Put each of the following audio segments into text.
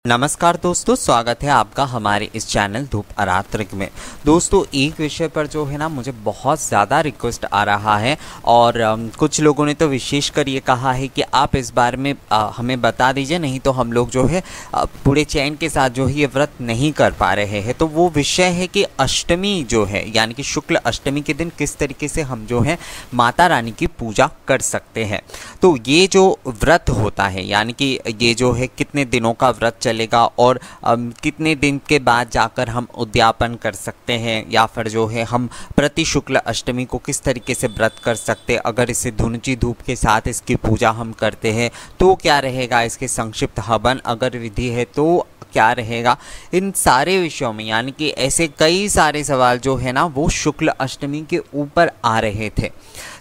नमस्कार दोस्तों, स्वागत है आपका हमारे इस चैनल धूप आरात्रिक में। दोस्तों, एक विषय पर जो है ना मुझे बहुत ज़्यादा रिक्वेस्ट आ रहा है और कुछ लोगों ने तो विशेषकर ये कहा है कि आप इस बारे में हमें बता दीजिए, नहीं तो हम लोग जो है पूरे चैन के साथ जो है ये व्रत नहीं कर पा रहे हैं। तो वो विषय है कि अष्टमी जो है यानी कि शुक्ल अष्टमी के दिन किस तरीके से हम जो है माता रानी की पूजा कर सकते हैं। तो ये जो व्रत होता है यानी कि ये जो है कितने दिनों का व्रत चलेगा और कितने दिन के बाद जाकर हम उद्यापन कर सकते हैं, या फिर जो है हम प्रति शुक्ल अष्टमी को किस तरीके से व्रत कर सकते हैं। अगर इसे धुनुची धूप के साथ इसकी पूजा हम करते हैं तो क्या रहेगा, इसके संक्षिप्त हवन अगर विधि है तो क्या रहेगा। इन सारे विषयों में यानी कि ऐसे कई सारे सवाल जो है ना वो शुक्ल अष्टमी के ऊपर आ रहे थे।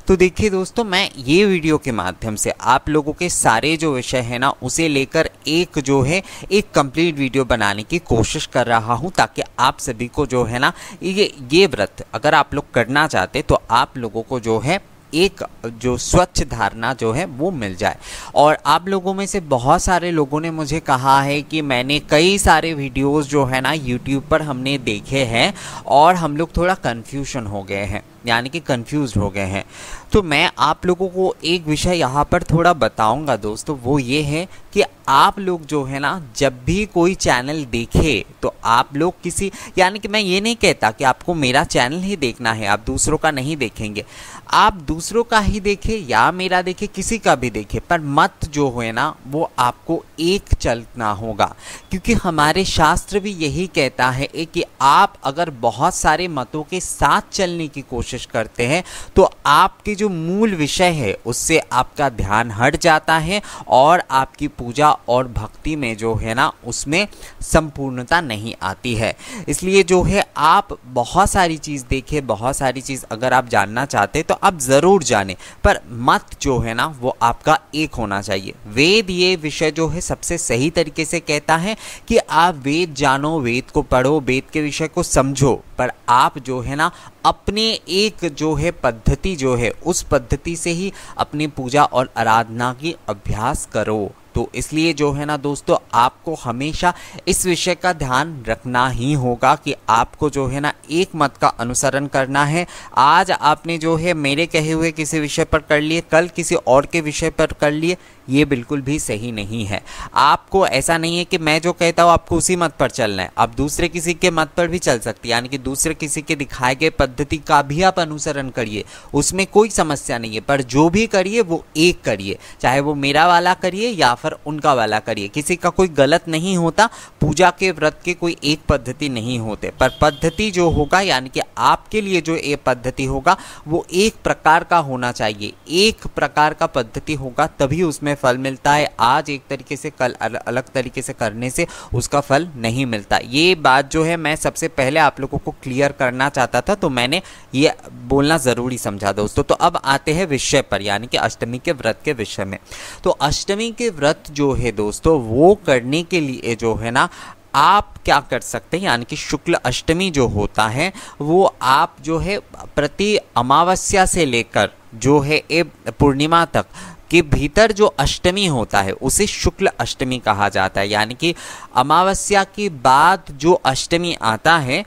तो देखिए दोस्तों, मैं ये वीडियो के माध्यम से आप लोगों के सारे जो विषय है ना उसे लेकर एक जो है एक कंप्लीट वीडियो बनाने की कोशिश कर रहा हूँ, ताकि आप सभी को जो है ना ये व्रत अगर आप लोग करना चाहते तो आप लोगों को जो है एक जो स्वच्छ धारणा जो है वो मिल जाए। और आप लोगों में से बहुत सारे लोगों ने मुझे कहा है कि मैंने कई सारे वीडियोस जो है ना यूट्यूब पर हमने देखे हैं और हम लोग थोड़ा कन्फ्यूजन हो गए हैं, यानी कि कंफ्यूज हो गए हैं। तो मैं आप लोगों को एक विषय यहाँ पर थोड़ा बताऊंगा दोस्तों, वो ये है कि आप लोग जो है ना जब भी कोई चैनल देखे तो आप लोग किसी, यानी कि मैं ये नहीं कहता कि आपको मेरा चैनल ही देखना है, आप दूसरों का नहीं देखेंगे, आप दूसरों का ही देखें या मेरा देखें, किसी का भी देखें, पर मत जो है ना वो आपको एक चलना होगा। क्योंकि हमारे शास्त्र भी यही कहता है कि आप अगर बहुत सारे मतों के साथ चलने की कोशिश करते हैं तो आपके जो मूल विषय है उससे आपका ध्यान हट जाता है और आपकी पूजा और भक्ति में जो है ना उसमें संपूर्णता नहीं आती है। इसलिए जो है आप बहुत सारी चीज़ देखें, बहुत सारी चीज़ अगर आप जानना चाहते तो आप ज़रूर जानें, पर मत जो है ना वो आपका एक होना चाहिए। वेद ये विषय जो है सबसे सही तरीके से कहता है कि आप वेद जानो, वेद को पढ़ो, वेद के विषय को समझो, पर आप जो है ना अपने एक जो है पद्धति जो है उस पद्धति से ही अपनी पूजा और आराधना की अभ्यास करो। तो इसलिए जो है ना दोस्तों आपको हमेशा इस विषय का ध्यान रखना ही होगा कि आपको जो है ना एक मत का अनुसरण करना है। आज आपने जो है मेरे कहे हुए किसी विषय पर कर लिए, कल किसी और के विषय पर कर लिए, ये बिल्कुल भी सही नहीं है। आपको ऐसा नहीं है कि मैं जो कहता हूँ आपको उसी मत पर चलना है, आप दूसरे किसी के मत पर भी चल सकते हैं, यानी कि दूसरे किसी के दिखाए गए पद्धति का भी आप अनुसरण करिए, उसमें कोई समस्या नहीं है, पर जो भी करिए वो एक करिए, चाहे वो मेरा वाला करिए या फिर उनका वाला करिए, किसी का कोई गलत नहीं होता। पूजा के व्रत के कोई एक पद्धति नहीं होते, पर पद्धति जो होगा यानी कि आपके लिए जो ये पद्धति होगा वो एक प्रकार का होना चाहिए, एक प्रकार का पद्धति होगा तभी उसमें फल मिलता है। आज एक तरीके से कल अलग तरीके से करने से उसका फल नहीं मिलता। ये बात जो है मैं सबसे पहले आप लोगों को क्लियर करना चाहता था, तो मैंने ये बोलना ज़रूरी समझा दोस्तों। तो अब आते हैं विषय पर, यानी कि अष्टमी के व्रत के विषय में। तो अष्टमी के व्रत जो है दोस्तों वो करने के लिए जो है ना आप क्या कर सकते हैं, यानी कि शुक्ल अष्टमी जो होता है वो आप जो है प्रति अमावस्या से लेकर जो है पूर्णिमा तक के भीतर जो अष्टमी होता है उसे शुक्ल अष्टमी कहा जाता है। यानी कि अमावस्या के बाद जो अष्टमी आता है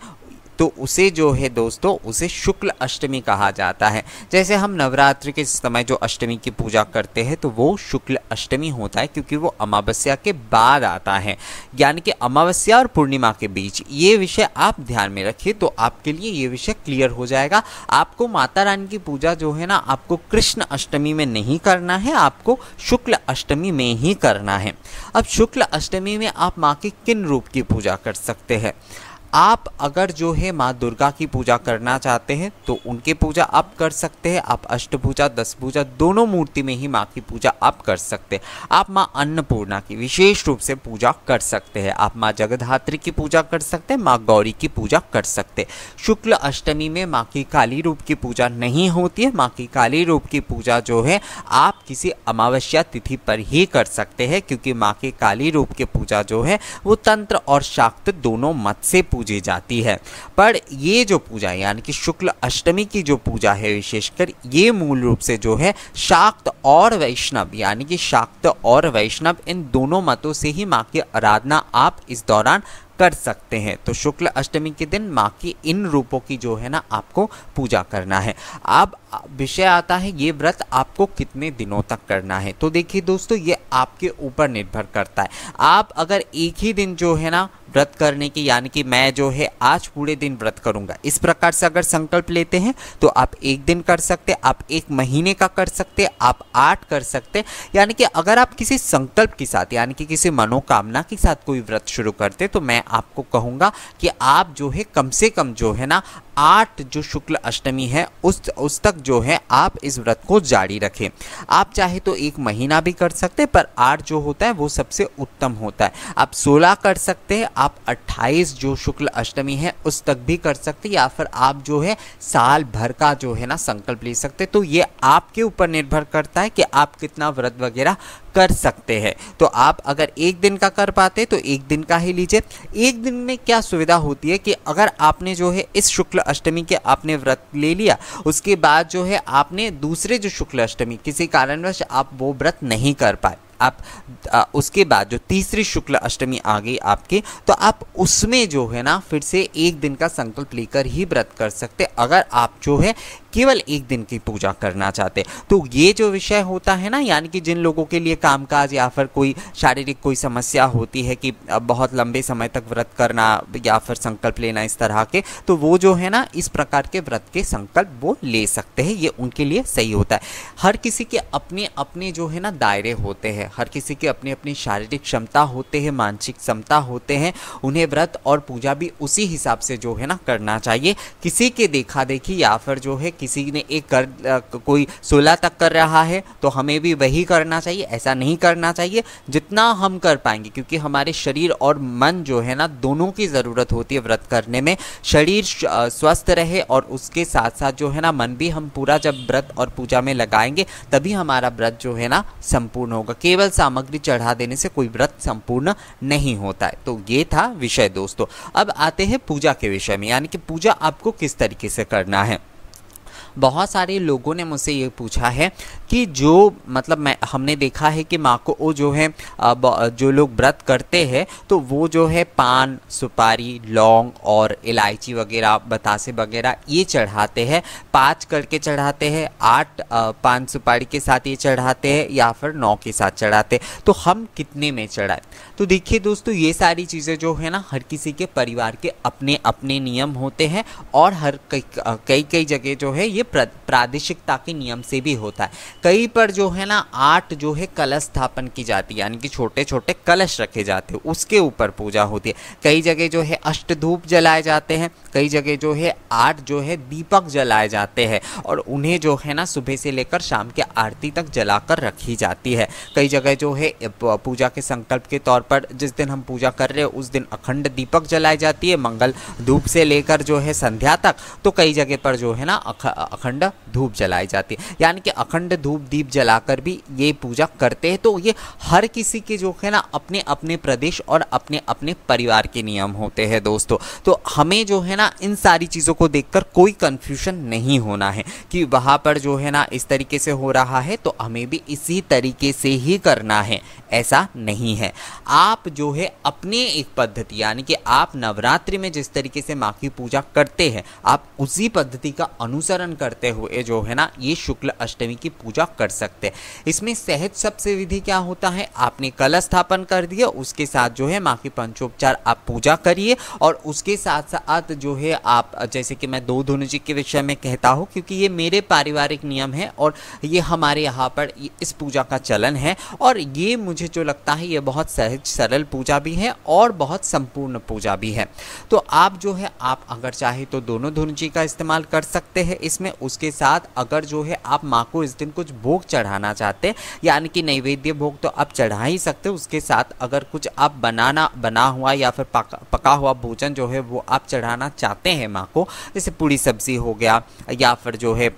तो उसे जो है दोस्तों उसे शुक्ल अष्टमी कहा जाता है। जैसे हम नवरात्रि के समय जो अष्टमी की पूजा करते हैं तो वो शुक्ल अष्टमी होता है, क्योंकि वो अमावस्या के बाद आता है, यानी कि अमावस्या और पूर्णिमा के बीच। ये विषय आप ध्यान में रखिए तो आपके लिए ये विषय क्लियर हो जाएगा। आपको माता रानी की पूजा जो है ना आपको कृष्ण अष्टमी में नहीं करना है, आपको शुक्ल अष्टमी में ही करना है। अब शुक्ल अष्टमी में आप माँ के किन रूप की पूजा कर सकते हैं? आप अगर जो है माँ दुर्गा की पूजा करना चाहते हैं तो उनकी पूजा आप कर सकते हैं। आप अष्टभुजा, दशभुजा दोनों मूर्ति में ही माँ की पूजा आप कर सकते हैं। आप माँ अन्नपूर्णा की विशेष रूप से पूजा कर सकते हैं। आप माँ जगधात्री की पूजा कर सकते हैं, माँ गौरी की पूजा कर सकते हैं। शुक्ल अष्टमी में माँ की काली रूप की पूजा नहीं होती है। माँ की काली रूप की पूजा जो है आप किसी अमावस्या तिथि पर ही कर सकते हैं, क्योंकि माँ की काली रूप की पूजा जो है वो तंत्र और शाक्त दोनों मत से पूजी जाती है। पर ये जो पूजा यानी कि शुक्ल अष्टमी की जो पूजा है विशेषकर, ये मूल रूप से जो है शाक्त और वैष्णव यानी कि शाक्त और वैष्णव इन दोनों मतों से ही माँ की आराधना आप इस दौरान कर सकते हैं। तो शुक्ल अष्टमी के दिन माँ की इन रूपों की जो है ना आपको पूजा करना है। अब विषय आता है ये व्रत आपको कितने दिनों तक करना है। तो देखिए दोस्तों, ये आपके ऊपर निर्भर करता है। आप अगर एक ही दिन जो है ना व्रत करने की, यानी कि मैं जो है आज पूरे दिन व्रत करूंगा, इस प्रकार से अगर संकल्प लेते हैं तो आप एक दिन कर सकते, आप एक महीने का कर सकते, आप 8 कर सकते। यानी कि अगर आप किसी संकल्प के साथ यानी कि किसी मनोकामना के साथ कोई व्रत शुरू करते, तो मैं आपको कहूँगा कि आप जो है कम से कम जो है ना 8 जो शुक्ल अष्टमी है उस तक जो है आप इस व्रत को जारी रखें। आप चाहे तो एक महीना भी कर सकते हैं, पर 8 जो होता है वो सबसे उत्तम होता है। आप 16 कर सकते हैं, आप 28 जो शुक्ल अष्टमी है उस तक भी कर सकते हैं, या फिर आप जो है साल भर का जो है ना संकल्प ले सकते। तो ये आपके ऊपर निर्भर करता है कि आप कितना व्रत वगैरह कर सकते हैं। तो आप अगर एक दिन का कर पाते तो एक दिन का ही लीजिए। एक दिन में क्या सुविधा होती है कि अगर आपने जो है इस शुक्ल अष्टमी के आपने व्रत ले लिया, उसके बाद जो है आपने दूसरे जो शुक्ल अष्टमी किसी कारणवश आप वो व्रत नहीं कर पाए, आप उसके बाद जो तीसरी शुक्ल अष्टमी आ गई आपकी, तो आप उसमें जो है ना फिर से एक दिन का संकल्प लेकर ही व्रत कर सकते, अगर आप जो है केवल एक दिन की पूजा करना चाहते। तो ये जो विषय होता है ना, यानी कि जिन लोगों के लिए कामकाज या फिर कोई शारीरिक कोई समस्या होती है कि बहुत लंबे समय तक व्रत करना या फिर संकल्प लेना इस तरह के, तो वो जो है ना इस प्रकार के व्रत के संकल्प वो ले सकते हैं, ये उनके लिए सही होता है। हर किसी के अपने अपने जो है ना दायरे होते हैं, हर किसी के अपनी अपनी शारीरिक क्षमता होते हैं, मानसिक क्षमता होते हैं, उन्हें व्रत और पूजा भी उसी हिसाब से जो है ना करना चाहिए। किसी के देखा देखी या फिर जो है किसी ने कोई 16 तक कर रहा है तो हमें भी वही करना चाहिए, ऐसा नहीं करना चाहिए। जितना हम कर पाएंगे, क्योंकि हमारे शरीर और मन जो है ना दोनों की ज़रूरत होती है व्रत करने में। शरीर स्वस्थ रहे और उसके साथ साथ जो है ना मन भी हम पूरा जब व्रत और पूजा में लगाएंगे तभी हमारा व्रत जो है ना संपूर्ण होगा। केवल सामग्री चढ़ा देने से कोई व्रत संपूर्ण नहीं होता है। तो ये था विषय दोस्तों। अब आते हैं पूजा के विषय में, यानी कि पूजा आपको किस तरीके से करना है। बहुत सारे लोगों ने मुझसे ये पूछा है कि जो मतलब हमने देखा है कि माँ को वो जो है जो लोग व्रत करते हैं तो वो जो है पान, सुपारी, लौंग और इलायची वगैरह, बतासे वगैरह ये चढ़ाते हैं। 5 करके चढ़ाते हैं, 8 पान सुपारी के साथ ये चढ़ाते हैं या फिर 9 के साथ चढ़ाते हैं। तो हम कितने में चढ़ाएं? तो देखिए दोस्तों, ये सारी चीज़ें जो है ना हर किसी के परिवार के अपने अपने नियम होते हैं और हर कई जगह जो है ये प्रादेशिकता के नियम से भी होता है। कहीं पर जो है ना 8 जो है कलश स्थापन की जाती है, यानी कि छोटे छोटे कलश रखे जाते हैं, उसके ऊपर पूजा होती है। कई जगह जो है अष्टधूप जलाए जाते हैं, कई जगह जो है 8 जो है दीपक जलाए जाते हैं और उन्हें जो है ना सुबह से लेकर शाम के आरती तक जलाकर रखी जाती है। कई जगह जो है पूजा के संकल्प के तौर पर जिस दिन हम पूजा कर रहे हैं उस दिन अखंड दीपक जलाई जाती है, मंगल धूप से लेकर जो है संध्या तक। तो कई जगह पर जो है ना अखंड धूप जलाई जाती है, यानी कि अखंड धूप दीप जलाकर भी ये पूजा करते हैं। तो ये हर किसी के जो है ना अपने अपने प्रदेश और अपने अपने परिवार के नियम होते हैं दोस्तों। तो हमें जो है ना इन सारी चीज़ों को देखकर कोई कंफ्यूजन नहीं होना है कि वहाँ पर जो है ना इस तरीके से हो रहा है तो हमें भी इसी तरीके से ही करना है, ऐसा नहीं है। आप जो है अपने एक पद्धति, यानी कि आप नवरात्रि में जिस तरीके से माँ की पूजा करते हैं आप उसी पद्धति का अनुसरण करते हुए जो है ना ये शुक्ल अष्टमी की पूजा कर सकते हैं। इसमें सहज सबसे विधि क्या होता है, आपने कलश स्थापन कर दिया, उसके साथ जो है माँ की पंचोपचार आप पूजा करिए और उसके साथ साथ जो है आप, जैसे कि मैं 2 धुन जी के विषय में कहता हूँ क्योंकि ये मेरे पारिवारिक नियम है और ये हमारे यहाँ पर इस पूजा का चलन है और ये मुझे जो लगता है ये बहुत सहज सरल पूजा भी है और बहुत संपूर्ण पूजा भी है। तो आप जो है आप अगर चाहे तो दोनों धुन जी का इस्तेमाल कर सकते हैं इसमें, उसके साथ अगर जो है आप माँ को इस दिन कुछ भोग चढ़ाना चाहते हैं, यानी कि नैवेद्य भोग तो आप चढ़ा ही सकते हो, उसके साथ अगर कुछ आप बना हुआ या फिर पका हुआ भोजन जो है वो आप चढ़ाना चाहते हैं माँ को, जैसे पूड़ी सब्जी हो गया या फिर जो है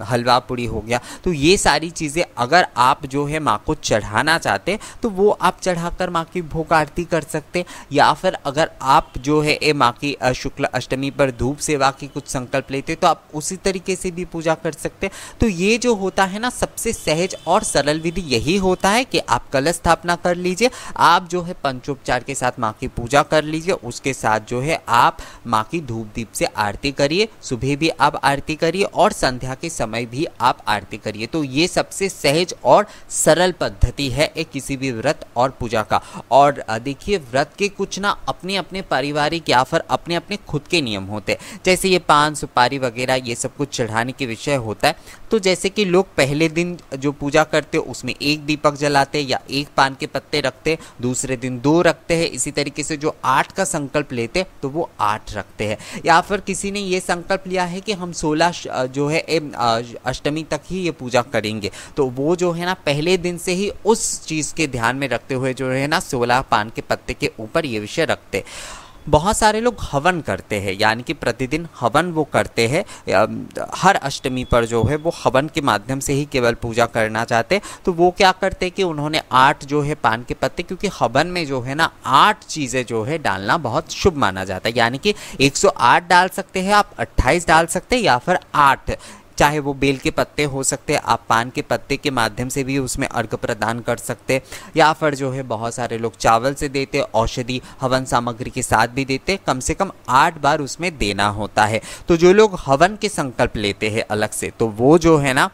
हलवा पूड़ी हो गया, तो ये सारी चीज़ें अगर आप जो है माँ को चढ़ाना चाहते हैं तो वो आप चढ़ाकर माँ की भोग आरती कर सकते। या फिर अगर आप जो है माँ की शुक्ल अष्टमी पर धूप सेवा की कुछ संकल्प लेते तो आप उसी तरीके से भी पूजा कर सकते। तो ये जो होता है ना, सबसे सहज और सरल विधि यही होता है कि आप कलश स्थापना कर लीजिए, आप जो है पंचोपचार के साथ माँ की पूजा कर लीजिए, उसके साथ जो है आप माँ की धूप दीप से आरती करिए, सुबह भी आप आरती करिए और संध्या के समय भी आप आरती करिए। तो ये सबसे सहज और सरल पद्धति है एक किसी भी व्रत और पूजा का। और देखिए, व्रत के कुछ ना अपने अपने पारिवारिक या फिर अपने अपने खुद के नियम होते हैं, जैसे ये पान सुपारी वगैरह ये सब कुछ चढ़ाने के विषय होता है। तो जैसे कि लोग पहले दिन जो पूजा करते हैं उसमें एक दीपक जलाते या एक पान के पत्ते रखते, दूसरे दिन 2 रखते हैं, इसी तरीके से जो 8 का संकल्प लेते तो वो 8 रखते हैं। या फिर किसी ने ये संकल्प लिया है कि हम 16 जो है अष्टमी तक ही ये पूजा करेंगे, तो वो जो है ना पहले दिन से ही उस चीज़ के ध्यान में रखते हुए जो है ना 16 पान के पत्ते के ऊपर ये विषय रखते। बहुत सारे लोग हवन करते हैं, यानी कि प्रतिदिन हवन वो करते हैं, हर अष्टमी पर जो है वो हवन के माध्यम से ही केवल पूजा करना चाहते हैं। तो वो क्या करते हैं कि उन्होंने 8 जो है पान के पत्ते, क्योंकि हवन में जो है ना 8 चीज़ें जो है डालना बहुत शुभ माना जाता है, यानी कि 108 डाल सकते हैं आप, 28 डाल सकते हैं या फिर 8, चाहे वो बेल के पत्ते हो सकते हैं, आप पान के पत्ते के माध्यम से भी उसमें अर्घ प्रदान कर सकते, या फिर जो है बहुत सारे लोग चावल से देते, औषधि हवन सामग्री के साथ भी देते, कम से कम 8 बार उसमें देना होता है। तो जो लोग हवन के संकल्प लेते हैं अलग से, तो वो जो है ना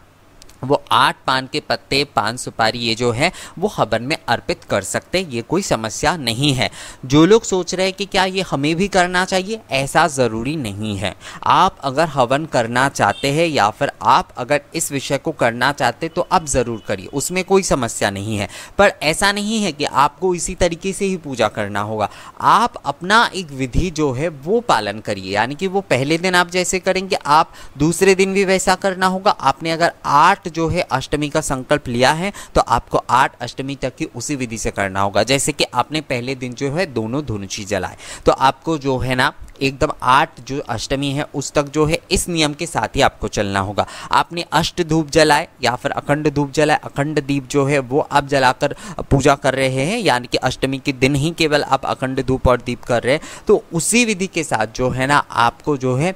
वो 8 पान के पत्ते, पान सुपारी ये जो है वो हवन में अर्पित कर सकते, ये कोई समस्या नहीं है। जो लोग सोच रहे हैं कि क्या ये हमें भी करना चाहिए, ऐसा ज़रूरी नहीं है। आप अगर हवन करना चाहते हैं या फिर आप अगर इस विषय को करना चाहते तो आप ज़रूर करिए, उसमें कोई समस्या नहीं है। पर ऐसा नहीं है कि आपको इसी तरीके से ही पूजा करना होगा, आप अपना एक विधि जो है वो पालन करिए, यानी कि वो पहले दिन आप जैसे करेंगे आप दूसरे दिन भी वैसा करना होगा। आपने अगर 8 जो है अष्टमी का संकल्प लिया है तो आपको 8 अष्टमी तक की उसी विधि से करना होगा। जैसे कि आपने पहले दिन जो है दोनों धुनुची जलाए, तो आपको जो है ना एकदम 8 जो अष्टमी है उस तक जो है इस नियम के साथ ही आपको चलना होगा। आपने अष्ट धूप जलाए या फिर अखंड धूप जलाए, अखंड दीप जो है वो आप जलाकर पूजा कर रहे हैं, यानी कि अष्टमी के दिन ही केवल आप अखंड धूप और दीप कर रहे हैं, तो उसी विधि के साथ जो है ना आपको जो है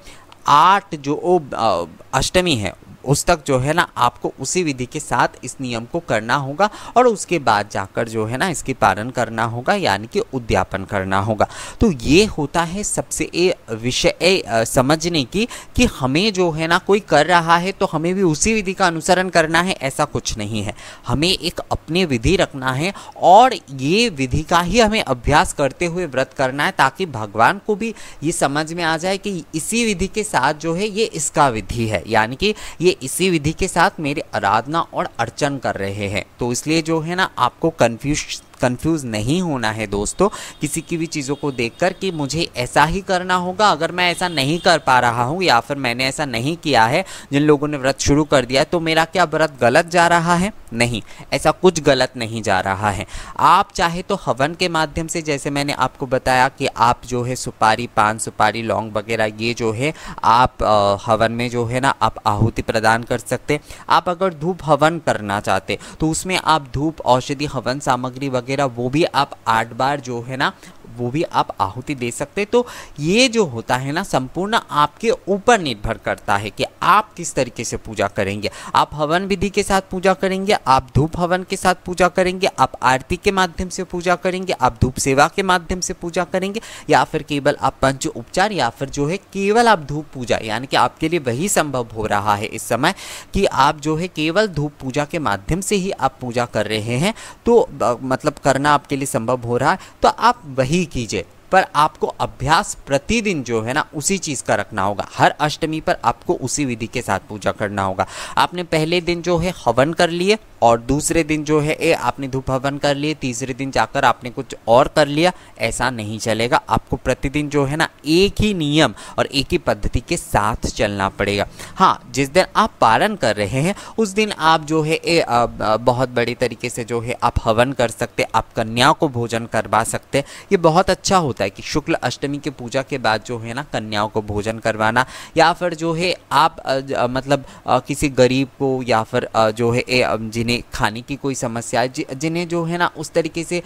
8 जो अष्टमी है उस तक जो है ना आपको उसी विधि के साथ इस नियम को करना होगा और उसके बाद जाकर जो है ना इसकी पालन करना होगा, यानी कि उद्यापन करना होगा। तो ये होता है सबसे विषय समझने की कि हमें जो है ना कोई कर रहा है तो हमें भी उसी विधि का अनुसरण करना है, ऐसा कुछ नहीं है। हमें एक अपनी विधि रखना है और ये विधि का ही हमें अभ्यास करते हुए व्रत करना है, ताकि भगवान को भी ये समझ में आ जाए कि इसी विधि के साथ जो है ये इसका विधि है, यानी कि ये इसी विधि के साथ मेरी आराधना और अर्चन कर रहे हैं। तो इसलिए जो है ना आपको कंफ्यूज नहीं होना है दोस्तों, किसी की भी चीज़ों को देखकर कि मुझे ऐसा ही करना होगा, अगर मैं ऐसा नहीं कर पा रहा हूँ या फिर मैंने ऐसा नहीं किया है, जिन लोगों ने व्रत शुरू कर दिया है, तो मेरा क्या व्रत गलत जा रहा है? नहीं, ऐसा कुछ गलत नहीं जा रहा है। आप चाहे तो हवन के माध्यम से, जैसे मैंने आपको बताया कि आप जो है सुपारी, पान सुपारी, लौंग वगैरह ये जो है आप हवन में जो है ना आप आहुति प्रदान कर सकते। आप अगर धूप हवन करना चाहते तो उसमें आप धूप, औषधि, हवन सामग्री वगैरह वो भी आप 8 बार जो है ना वो भी आप आहुति दे सकते। तो ये जो होता है ना संपूर्ण आपके ऊपर निर्भर करता है कि आप किस तरीके से पूजा करेंगे। आप हवन विधि के साथ पूजा करेंगे, आप धूप हवन के साथ पूजा करेंगे, आप आरती के माध्यम से पूजा करेंगे, आप धूप सेवा के माध्यम से पूजा करेंगे, या फिर केवल आप पंच उपचार, या फिर जो है केवल आप धूप पूजा, यानी कि आपके लिए वही संभव हो रहा है इस समय कि आप जो है केवल धूप पूजा के माध्यम से ही आप पूजा कर रहे हैं, तो मतलब करना आपके लिए संभव हो रहा है, तो आप वही कीजिए। पर आपको अभ्यास प्रतिदिन जो है ना उसी चीज़ का रखना होगा। हर अष्टमी पर आपको उसी विधि के साथ पूजा करना होगा। आपने पहले दिन जो है हवन कर लिए, और दूसरे दिन जो है आपने धूप हवन कर लिए, तीसरे दिन जाकर आपने कुछ और कर लिया, ऐसा नहीं चलेगा। आपको प्रतिदिन जो है ना एक ही नियम और एक ही पद्धति के साथ चलना पड़ेगा। हाँ, जिस दिन आप पारण कर रहे हैं उस दिन आप जो है बहुत बड़ी तरीके से जो है आप हवन कर सकते, आप कन्याओं को भोजन करवा सकते। ये बहुत अच्छा होता है कि शुक्ल अष्टमी के पूजा के बाद जो है ना कन्याओं को भोजन करवाना, या फिर जो है आप मतलब किसी गरीब को या फिर जो है जिन्हें खाने की कोई समस्या है, जिन्हें जो है ना उस तरीके से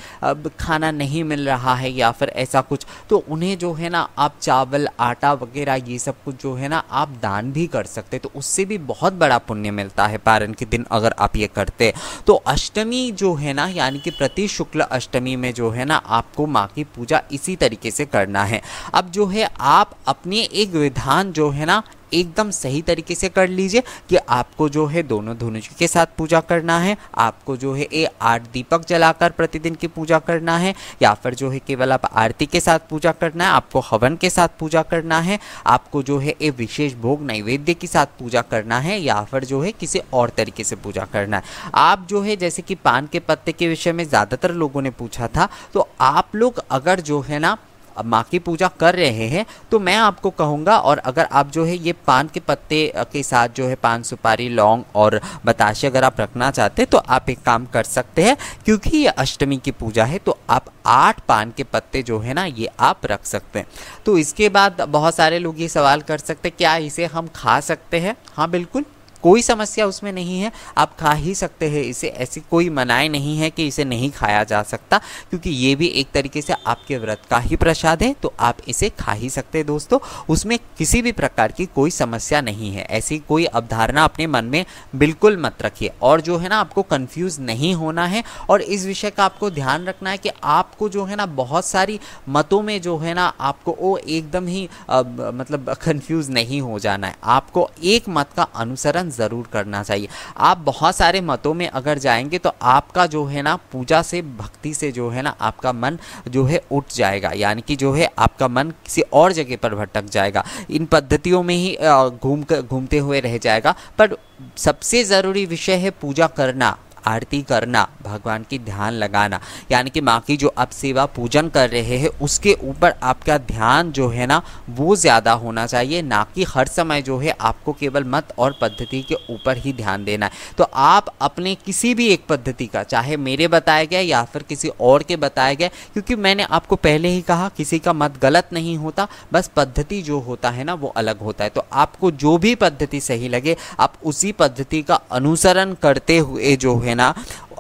खाना नहीं मिल रहा है या फिर ऐसा कुछ, तो उन्हें जो है ना आप चावल आटा वगैरह ये सब कुछ जो है ना आप दान भी कर सकते, तो उससे भी बहुत बड़ा पुण्य मिलता है पारण के दिन अगर आप ये करते। तो अष्टमी जो है ना यानी कि प्रति शुक्ल अष्टमी में जो है ना आपको माँ की पूजा इसी तरीके से करना है। अब जो है आप अपने एक विधान जो है ना एकदम सही तरीके से कर लीजिए कि आपको जो है दोनों धनुष के साथ पूजा करना है, आपको जो है 8 दीपक जलाकर प्रतिदिन की पूजा करना है, या फिर जो है केवल आप आरती के साथ पूजा करना है, आपको हवन के साथ पूजा करना है, आपको जो है एक विशेष भोग नैवेद्य के साथ पूजा करना है, या फिर जो है किसी और तरीके से पूजा करना है। आप जो है जैसे कि पान के पत्ते के विषय में ज़्यादातर लोगों ने पूछा था, तो आप लोग अगर जो है ना माँ की पूजा कर रहे हैं तो मैं आपको कहूँगा, और अगर आप जो है ये पान के पत्ते के साथ जो है पान सुपारी लौंग और बताशे अगर आप रखना चाहते हैं तो आप एक काम कर सकते हैं, क्योंकि ये अष्टमी की पूजा है तो आप 8 पान के पत्ते जो है ना ये आप रख सकते हैं। तो इसके बाद बहुत सारे लोग ये सवाल कर सकते हैं क्या इसे हम खा सकते हैं? हाँ बिल्कुल, कोई समस्या उसमें नहीं है, आप खा ही सकते हैं इसे, ऐसी कोई मनाही नहीं है कि इसे नहीं खाया जा सकता, क्योंकि ये भी एक तरीके से आपके व्रत का ही प्रसाद है, तो आप इसे खा ही सकते हैं दोस्तों। उसमें किसी भी प्रकार की कोई समस्या नहीं है, ऐसी कोई अवधारणा अपने मन में बिल्कुल मत रखिए। और जो है ना आपको कंफ्यूज नहीं होना है, और इस विषय का आपको ध्यान रखना है कि आपको जो है ना बहुत सारी मतों में जो है ना आपको वो एकदम ही मतलब कंफ्यूज नहीं हो जाना है, आपको एक मत का अनुसरण ज़रूर करना चाहिए। आप बहुत सारे मतों में अगर जाएंगे तो आपका जो है ना पूजा से भक्ति से जो है ना आपका मन जो है उठ जाएगा, यानी कि जो है आपका मन किसी और जगह पर भटक जाएगा, इन पद्धतियों में ही घूमते हुए रह जाएगा। पर सबसे ज़रूरी विषय है पूजा करना, आरती करना, भगवान की ध्यान लगाना, यानी कि माँ की जो आप सेवा पूजन कर रहे हैं उसके ऊपर आपका ध्यान जो है ना वो ज़्यादा होना चाहिए, ना कि हर समय जो है आपको केवल मत और पद्धति के ऊपर ही ध्यान देना है। तो आप अपने किसी भी एक पद्धति का, चाहे मेरे बताए गए या फिर किसी और के बताए गए, क्योंकि मैंने आपको पहले ही कहा किसी का मत गलत नहीं होता, बस पद्धति जो होता है ना वो अलग होता है। तो आपको जो भी पद्धति सही लगे आप उसी पद्धति का अनुसरण करते हुए जो है ना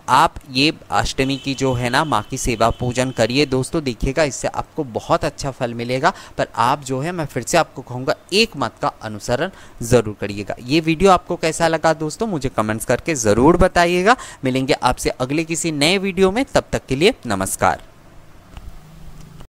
आप ये अष्टमी की जो है ना माँ की सेवा पूजन करिए दोस्तों, देखिएगा इससे आपको बहुत अच्छा फल मिलेगा। पर आप जो है मैं फिर से आपको कहूँगा एक मत का अनुसरण ज़रूर करिएगा। ये वीडियो आपको कैसा लगा दोस्तों मुझे कमेंट्स करके ज़रूर बताइएगा। मिलेंगे आपसे अगले किसी नए वीडियो में, तब तक के लिए नमस्कार।